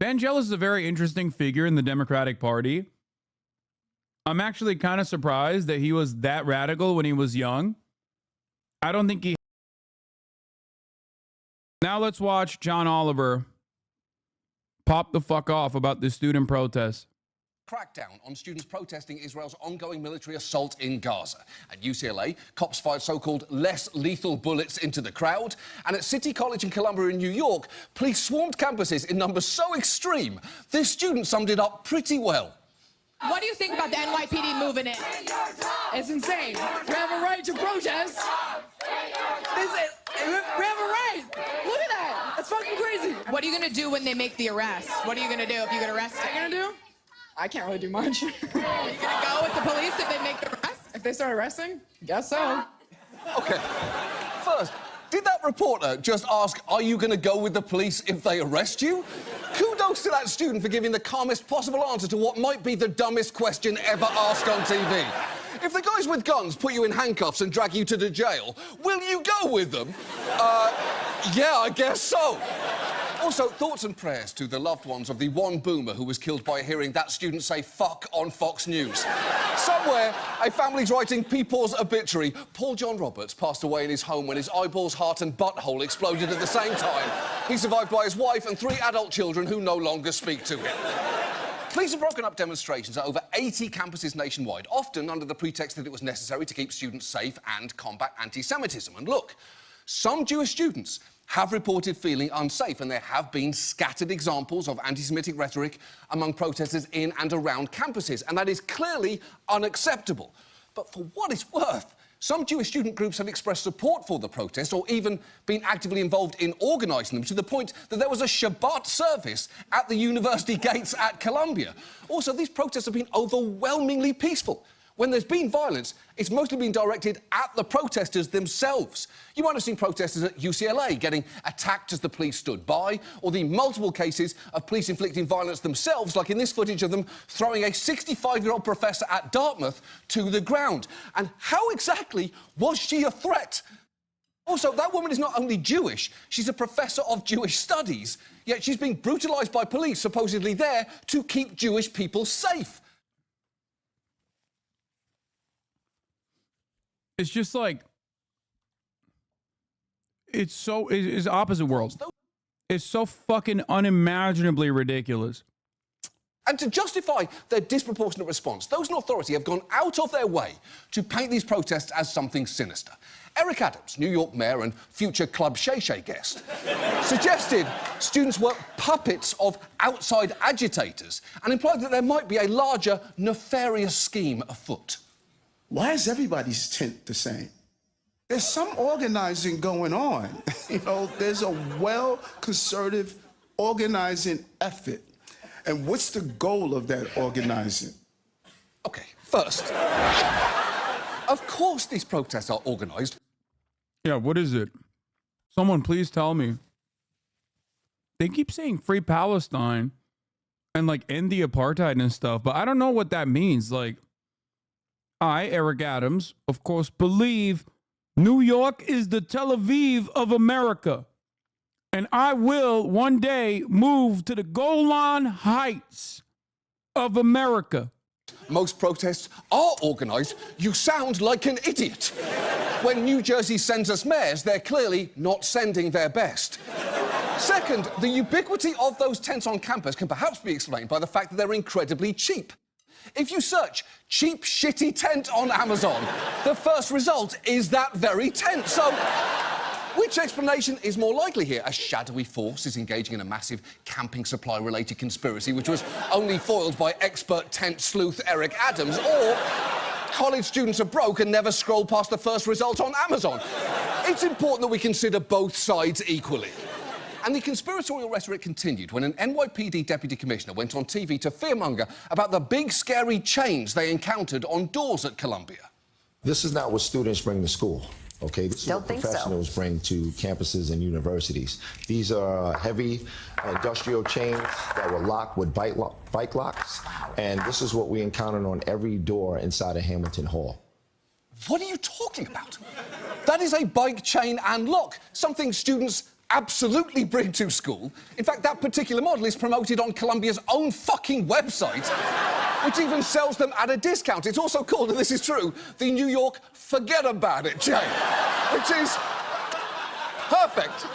Vangelis is a very interesting figure in the Democratic Party. I'm actually kind of surprised that he was that radical when he was young. I don't think he... Now let's watch John Oliver pop the fuck off about the student protests. Crackdown on students protesting Israel's ongoing military assault in Gaza. At UCLA, cops fired so-called less lethal bullets into the crowd. And at City College in Columbia in New York, police swarmed campuses in numbers so extreme, this student summed it up pretty well. What do you think about the NYPD moving in? It's insane. We have a right to protest. We have a right. Look at that. That's fucking crazy. What are you going to do when they make the arrest? What are you going to do if you get arrested? What are you going to do? I can't really do much. Are you going to go with the police if they make the arrest? If they start arresting? Guess so. OK. First, did that reporter just ask, are you going to go with the police if they arrest you? Kudos to that student for giving the calmest possible answer to what might be the dumbest question ever asked on TV. If the guys with guns put you in handcuffs and drag you to the jail, will you go with them? Yeah, I guess so. Also, thoughts and prayers to the loved ones of the one boomer who was killed by hearing that student say fuck on Fox News. Somewhere, a family's writing Peepaw's obituary. Paul John Roberts passed away in his home when his eyeballs, heart and butthole exploded at the same time. He's survived by his wife and 3 adult children who no longer speak to him. Police have broken up demonstrations at over 80 campuses nationwide, often under the pretext that it was necessary to keep students safe and combat anti-Semitism. And look, some Jewish students have reported feeling unsafe, and there have been scattered examples of anti-Semitic rhetoric among protesters in and around campuses, and that is clearly unacceptable. But for what it's worth, some Jewish student groups have expressed support for the protest or even been actively involved in organising them, to the point that there was a Shabbat service at the university gates at Columbia. Also, these protests have been overwhelmingly peaceful. When there's been violence, it's mostly been directed at the protesters themselves. You might have seen protesters at UCLA getting attacked as the police stood by, or the multiple cases of police inflicting violence themselves, like in this footage of them throwing a 65-year-old professor at Dartmouth to the ground. And how exactly was she a threat? Also, that woman is not only Jewish, she's a professor of Jewish studies, yet she's being brutalised by police, supposedly there to keep Jewish people safe. It's just like, it's opposite worlds. It's so fucking unimaginably ridiculous. And to justify their disproportionate response, those in authority have gone out of their way to paint these protests as something sinister. Eric Adams, New York mayor and future Club Shay Shay guest, suggested students were puppets of outside agitators and implied that there might be a larger, nefarious scheme afoot. Why is everybody's tint the same? There's some organizing going on. You know, there's a concerted organizing effort. And what's the goal of that organizing? OK, first, of course these protests are organised. Yeah, what is it? Someone please tell me. They keep saying free Palestine and, like, end the apartheid and stuff, but I don't know what that means. Like, I, Eric Adams, of course, believe New York is the Tel Aviv of America. And I will one day move to the Golan Heights of America. Most protests are organised. You sound like an idiot. When New Jersey sends us mayors, they're clearly not sending their best. Second, the ubiquity of those tents on campus can perhaps be explained by the fact that they're incredibly cheap. If you search cheap, shitty tent on Amazon, the first result is that very tent. So, which explanation is more likely here? A shadowy force is engaging in a massive camping supply-related conspiracy, which was only foiled by expert tent sleuth Eric Adams, or college students are broke and never scroll past the first result on Amazon. It's important that we consider both sides equally. And the conspiratorial rhetoric continued when an NYPD deputy commissioner went on TV to fearmonger about the big, scary chains they encountered on doors at Columbia. This is not what students bring to school, okay? This is what professionals bring to campuses and universities. These are heavy industrial chains that were locked with bike locks, and this is what we encountered on every door inside of Hamilton Hall. What are you talking about? That is a bike chain and lock, something students absolutely bring to school. In fact, that particular model is promoted on Columbia's own fucking website, which even sells them at a discount. It's also called, and this is true, the New York Forget About It chain, which is perfect.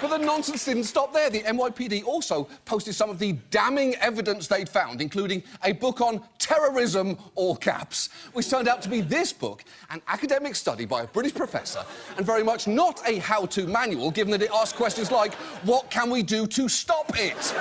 But the nonsense didn't stop there. The NYPD also posted some of the damning evidence they'd found, including a book on terrorism, all caps, which turned out to be this book, an academic study by a British professor, and very much not a how-to manual, given that it asks questions like, what can we do to stop it?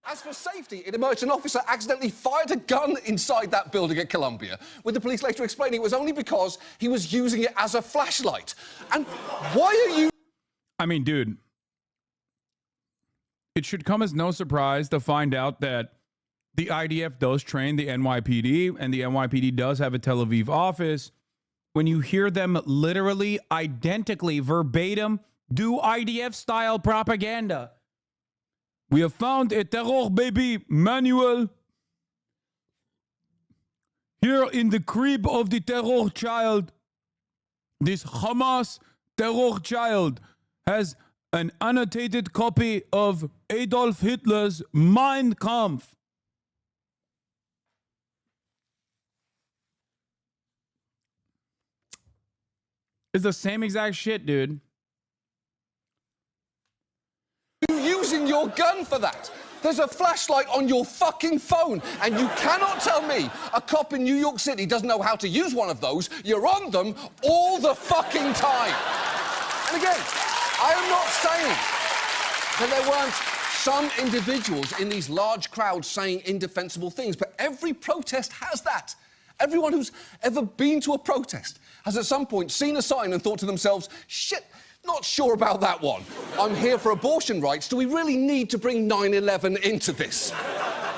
As for safety, it emerged an officer accidentally fired a gun inside that building at Columbia, with the police later explaining it was only because he was using it as a flashlight. And why are you... I mean, dude, it should come as no surprise to find out that the IDF does train the NYPD, and the NYPD does have a Tel Aviv office. When you hear them literally, identically, verbatim, do IDF-style propaganda. We have found a terror baby manual here in the crib of the terror child. This Hamas terror child has an annotated copy of Adolf Hitler's Mein Kampf. It's the same exact shit, dude. Using your gun for that? There's a flashlight on your fucking phone, and you cannot tell me a cop in New York City doesn't know how to use one of those. You're on them all the fucking time. And again, I am not saying that there weren't some individuals in these large crowds saying indefensible things, but every protest has that. Everyone who's ever been to a protest has at some point seen a sign and thought to themselves, shit, not sure about that one. I'm here for abortion rights. Do we really need to bring 9/11 into this?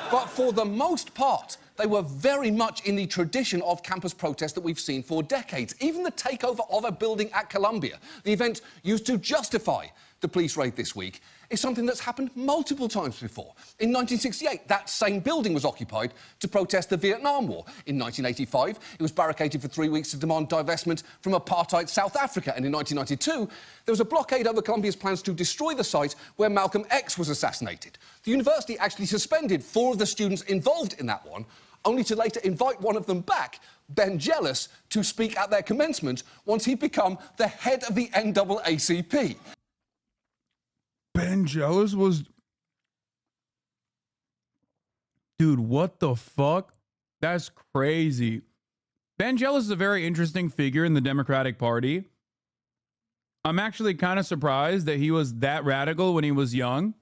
But for the most part, they were very much in the tradition of campus protests that we've seen for decades. Even the takeover of a building at Columbia, the event used to justify the police raid this week, is something that's happened multiple times before. In 1968, that same building was occupied to protest the Vietnam War. In 1985, it was barricaded for 3 weeks to demand divestment from apartheid South Africa. And in 1992, there was a blockade over Columbia's plans to destroy the site where Malcolm X was assassinated. The university actually suspended 4 of the students involved in that one, only to later invite one of them back, Ben Jealous, to speak at their commencement once he'd become the head of the NAACP. Ben Jealous was... Dude, what the fuck? That's crazy. Ben Jealous is a very interesting figure in the Democratic Party. I'm actually kind of surprised that he was that radical when he was young.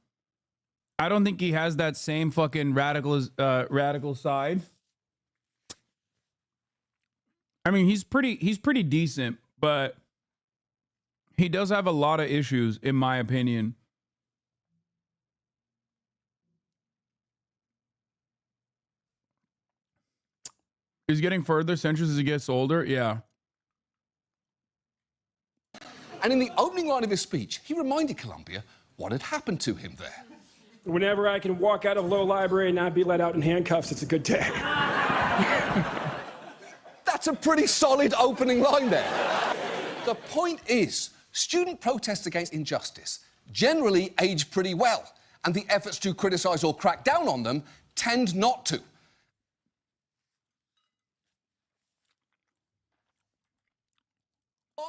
I don't think he has that same fucking radical side. I mean, he's pretty decent, but he does have a lot of issues, in my opinion. He's getting further centrist as he gets older. Yeah. And in the opening line of his speech, he reminded Columbia what had happened to him there. Whenever I can walk out of a little library and not be let out in handcuffs, it's a good day. That's a pretty solid opening line there. The point is, student protests against injustice generally age pretty well, and the efforts to criticise or crack down on them tend not to.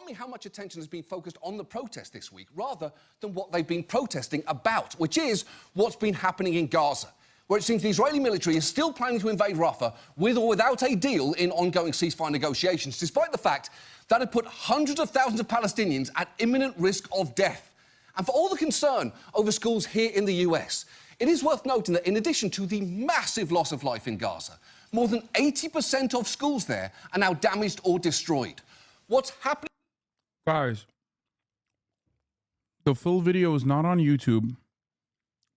Me how much attention has been focused on the protest this week rather than what they've been protesting about, which is what's been happening in Gaza, where it seems the Israeli military is still planning to invade Rafah with or without a deal in ongoing ceasefire negotiations, despite the fact that it put hundreds of thousands of Palestinians at imminent risk of death. And for all the concern over schools here in the US, it is worth noting that in addition to the massive loss of life in Gaza, more than 80% of schools there are now damaged or destroyed. What's happening... Guys, the full video is not on YouTube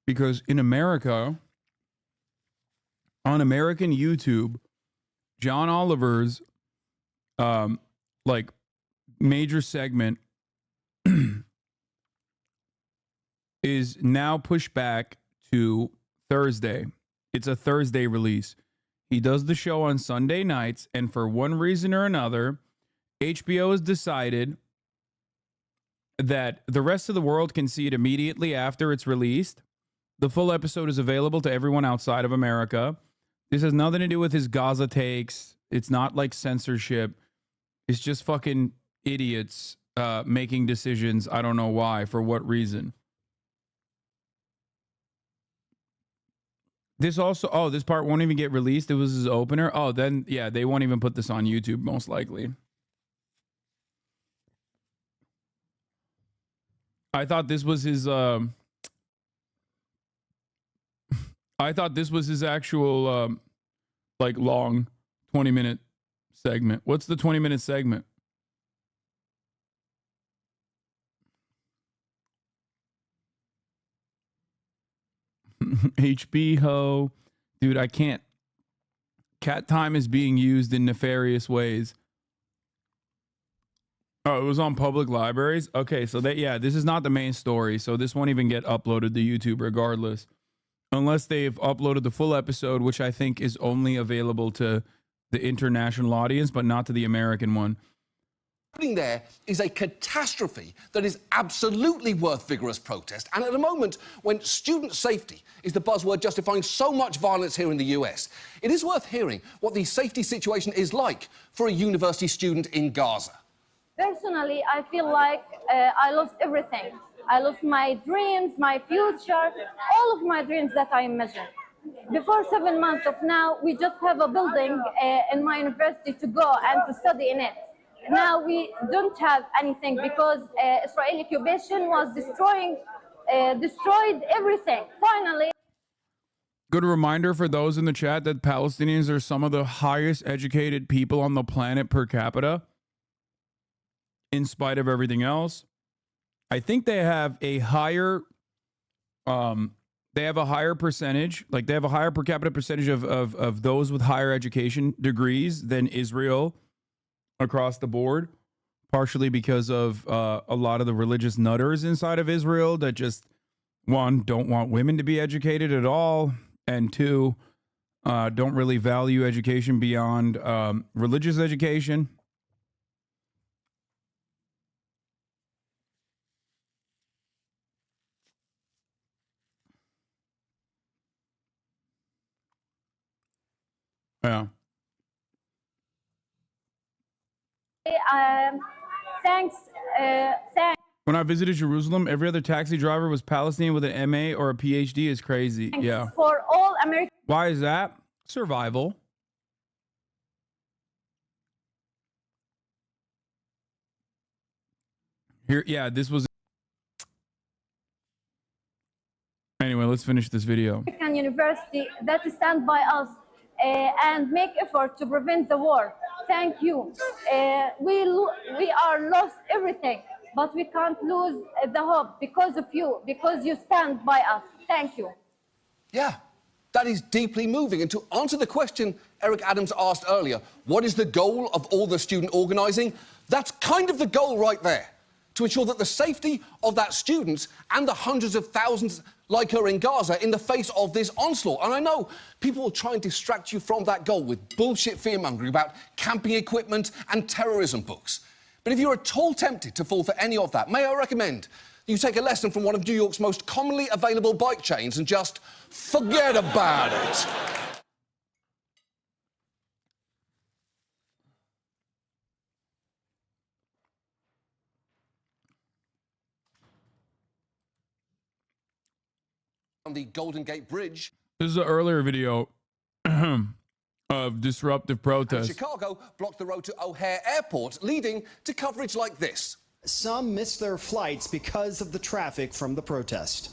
because in America, on American YouTube, John Oliver's like major segment is now pushed back to Thursday. It's a Thursday release. He does the show on Sunday nights, and for one reason or another, HBO has decided that the rest of the world can see it immediately after it's released. The full episode is available to everyone outside of America. This has nothing to do with his Gaza takes. It's not like censorship. It's just fucking idiots making decisions. I don't know why, for what reason. This also, oh, this part won't even get released. It was his opener. Oh, then, yeah, they won't even put this on YouTube, most likely. I thought this was his, I thought this was his actual, like, long 20-minute segment. What's the 20-minute segment? HB ho. Dude, I can't. Cat time is being used in nefarious ways. Oh, it was on public libraries? Okay, so that, yeah, this is not the main story, so this won't even get uploaded to YouTube regardless. Unless they've uploaded the full episode, which I think is only available to the international audience, but not to the American one. There is a catastrophe that is absolutely worth vigorous protest. And at a moment when student safety is the buzzword justifying so much violence here in the US, it is worth hearing what the safety situation is like for a university student in Gaza. Personally, I feel like I lost everything. I lost my dreams, my future, all of my dreams that I imagined. Before 7 months of now, we just have a building in my university to go and to study in it. Now we don't have anything because Israeli occupation was destroyed everything. Finally. Good reminder for those in the chat that Palestinians are some of the highest educated people on the planet per capita. In spite of everything else, I think they have a higher, percentage, like they have a higher per capita percentage of those with higher education degrees than Israel across the board, partially because of a lot of the religious nutters inside of Israel that just, one, don't want women to be educated at all, and two, don't really value education beyond religious education. Yeah. Thanks. When I visited Jerusalem, every other taxi driver was Palestinian with an MA or a PhD. Is crazy. Yeah. For all American. Why is that? Survival. Here, yeah, this was. Anyway, let's finish this video. American university that stand by us and make effort to prevent the war. Thank you. We are lost everything, but we can't lose the hope because of you, because you stand by us. Thank you. Yeah, that is deeply moving. And to answer the question Eric Adams asked earlier, what is the goal of all the student organising? That's kind of the goal right there, to ensure that the safety of that student and the hundreds of thousands like her in Gaza in the face of this onslaught. And I know people will try and distract you from that goal with bullshit fear-mongering about camping equipment and terrorism books. But if you're at all tempted to fall for any of that, may I recommend you take a lesson from one of New York's most commonly available bike chains and just forget about it. On the Golden Gate Bridge. This is an earlier video of disruptive protests. Chicago blocked the road to O'Hare Airport, leading to coverage like this. Some missed their flights because of the traffic from the protest.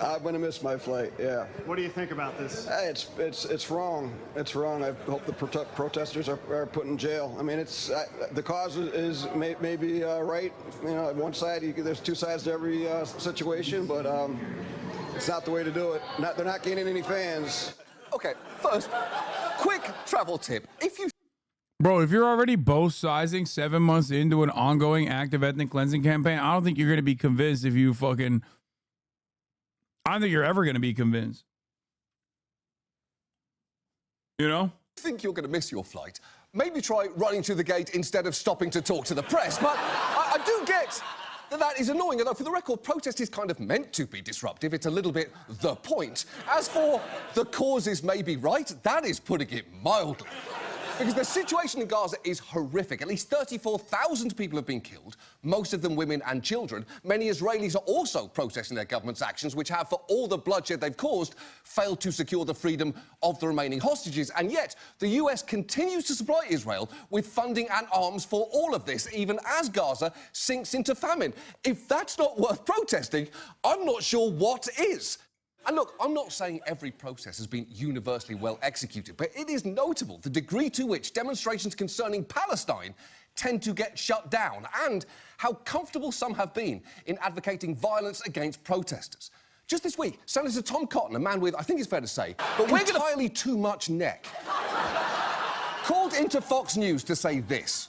I'm going to miss my flight, yeah. What do you think about this? It's wrong. It's wrong. I hope the protesters are put in jail. I mean, the cause is maybe right. You know, on one side, there's two sides to every situation, but it's not the way to do it. They're not gaining any fans. Okay, first, quick travel tip. Bro, if you're already both sizing 7 months into an ongoing active ethnic cleansing campaign, I don't think you're going to be convinced if you fucking... I don't think you're ever going to be convinced. You know? Think you're going to miss your flight, maybe try running to the gate instead of stopping to talk to the press. But I do get that is annoying, although for the record, protest is kind of meant to be disruptive. It's a little bit the point. As for the causes may be right, that is putting it mildly. Because the situation in Gaza is horrific. At least 34,000 people have been killed, most of them women and children. Many Israelis are also protesting their government's actions, which have, for all the bloodshed they've caused, failed to secure the freedom of the remaining hostages. And yet, the US continues to supply Israel with funding and arms for all of this, even as Gaza sinks into famine. If that's not worth protesting, I'm not sure what is. And look, I'm not saying every protest has been universally well executed, but it is notable the degree to which demonstrations concerning Palestine tend to get shut down, and how comfortable some have been in advocating violence against protesters. Just this week, Senator Tom Cotton, a man with, I think it's fair to say, but we're entirely too much neck, called into Fox News to say this.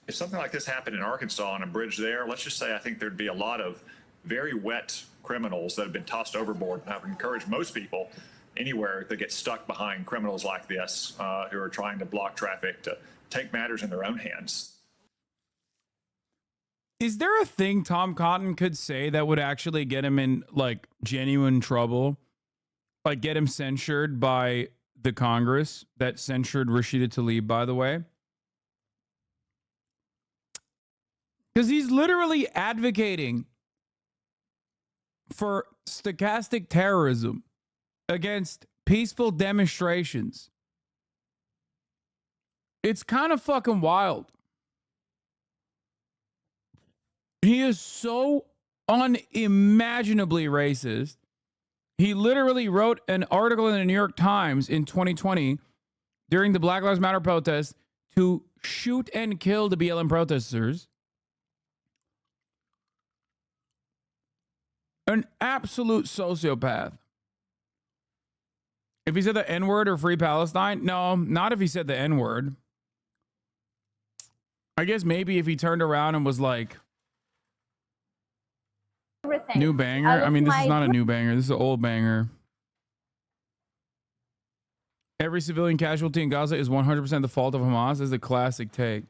If something like this happened in Arkansas on a bridge there, let's just say I think there'd be a lot of very wet criminals that have been tossed overboard, and I would encourage most people anywhere that get stuck behind criminals like this who are trying to block traffic to take matters in their own hands. Is there a thing Tom Cotton could say that would actually get him in, like, genuine trouble? Like, get him censured by the Congress that censured Rashida Tlaib, by the way? Because he's literally advocating for stochastic terrorism against peaceful demonstrations. It's kind of fucking wild. He is so unimaginably racist. He literally wrote an article in the New York Times in 2020 during the Black Lives Matter protest to shoot and kill the BLM protesters. An absolute sociopath. If he said the N-word or Free Palestine, no, not if he said the N-word. I guess maybe if he turned around and was like, Everything. new banger. I mean, this is not a new banger. This is an old banger. Every civilian casualty in Gaza is 100% the fault of Hamas. This is a classic take.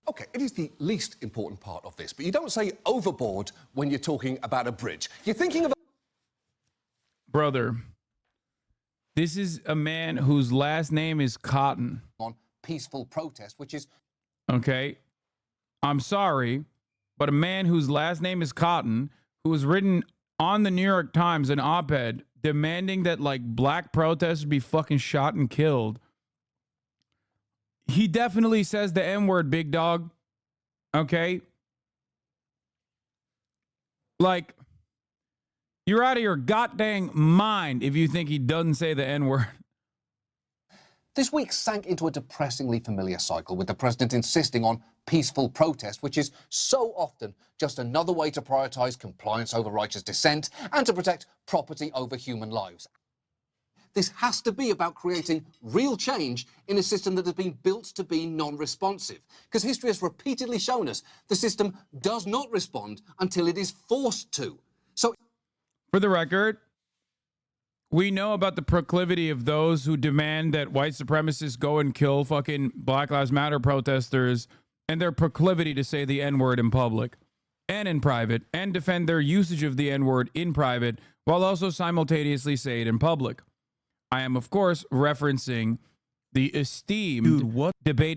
OK, it is the least important part of this, but you don't say overboard when you're talking about a bridge. You're thinking of... Brother, this is a man whose last name is Cotton. ...on peaceful protest, which is... Okay, I'm sorry, but a man whose last name is Cotton, who has written on the New York Times an op-ed demanding that, like, black protesters be fucking shot and killed. He definitely says the N-word, big dog. Okay? Like, you're out of your goddamn mind if you think he doesn't say the N-word. This week sank into a depressingly familiar cycle, with the president insisting on peaceful protest, which is so often just another way to prioritize compliance over righteous dissent and to protect property over human lives. This has to be about creating real change in a system that has been built to be non-responsive. Because history has repeatedly shown us the system does not respond until it is forced to. So, for the record, we know about the proclivity of those who demand that white supremacists go and kill fucking Black Lives Matter protesters, and their proclivity to say the N-word in public and in private, and defend their usage of the N-word in private while also simultaneously say it in public. I am, of course, referencing the esteemed debate